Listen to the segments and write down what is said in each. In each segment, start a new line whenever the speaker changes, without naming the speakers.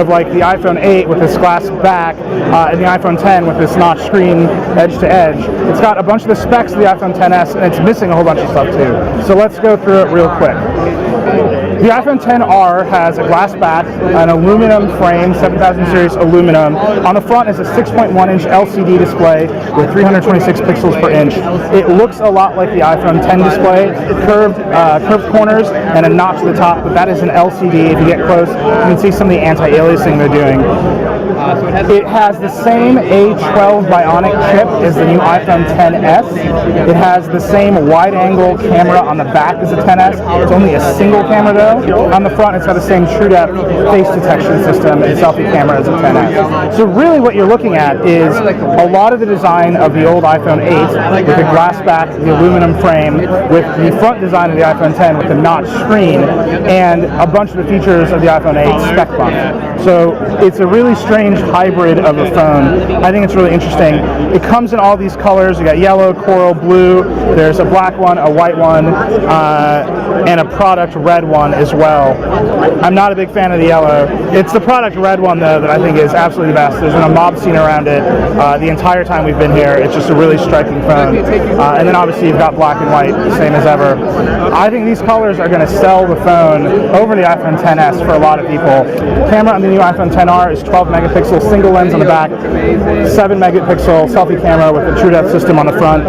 of like the iPhone 8 with this glass back and the iPhone 10 with this notch screen edge to edge. It's got a bunch of the specs of the iPhone XS, and it's missing a whole bunch of stuff too. So let's go through it real quick. The iPhone XR has a glass back, an aluminum frame, 7000 series aluminum. On the front is a 6.1-inch LCD display with 326 pixels per inch. It looks a lot like the iPhone X display, curved corners and a notch at the top, but that is an LCD. If you get close, you can see some of the anti-aliasing they're doing. It has the same A12 Bionic chip as the new iPhone XS. It has the same wide-angle camera on the back as the XS. It's only a single camera though. On the front, it's got the same true-depth face detection system and selfie camera as the XS. So really what you're looking at is a lot of the design of the old iPhone 8 with the glass back, the aluminum frame, with the front design of the iPhone X with the notch screen, and a bunch of the features of the iPhone 8 spec bump. So it's a really strange hybrid of a phone. I think it's really interesting. It comes in all these colors. You got yellow, coral, blue. There's a black one, a white one, and a product red one as well. I'm not a big fan of the yellow. It's the product red one though that I think is absolutely the best. There's been a mob scene around it the entire time we've been here. It's just a really striking phone. And then obviously you've got black and white, the same as ever. I think these colors are going to sell the phone over the iPhone XS for a lot of people. Camera on the new iPhone XR is 12 megapixel single lens on the back, 7 megapixel selfie camera with a true depth system on the front.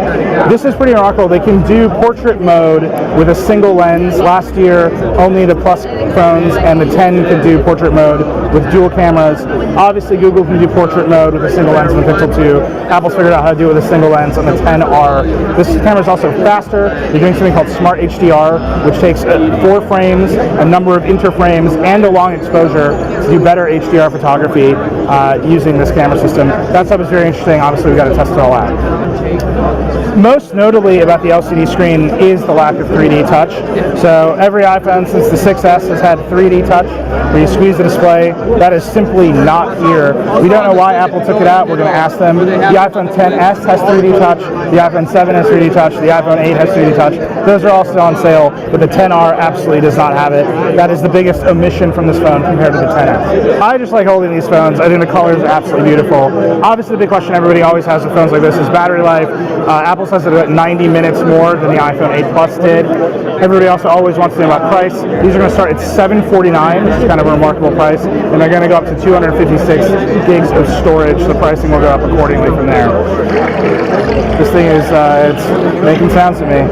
This is pretty remarkable. They can do portrait mode with a single lens. Last year, only the Plus phones and the 10 could do portrait mode with dual cameras. Obviously, Google can do portrait mode with a single lens on the Pixel 2. Apple's figured out how to do it with a single lens on the XR. This camera is also faster. They're doing something called Smart HDR, which takes 4 frames, a number of interframes, and a long exposure to do better HDR photography using this camera system. That stuff is very interesting. Obviously, we've got to test it all out. Most notably about the LCD screen is the lack of 3D touch. So every iPhone since the 6S has had 3D touch, where you squeeze the display. That is simply not here. We don't know why Apple took it out. We're going to ask them. The iPhone XS has 3D touch. The iPhone 7 has 3D touch. The iPhone 8 has 3D touch. Those are all still on sale, but the XR absolutely does not have it. That is the biggest omission from this phone compared to the XS. I just like holding these phones. I think the color is absolutely beautiful. Obviously, the big question everybody always has with phones like this is battery life. Apple says it at 90 minutes more than the iPhone 8 Plus did. Everybody also always wants to know about price. These are going to start at $749, which is kind of a remarkable price, and they're going to go up to 256 gigs of storage. The pricing will go up accordingly from there. This thing is it's making sounds to me.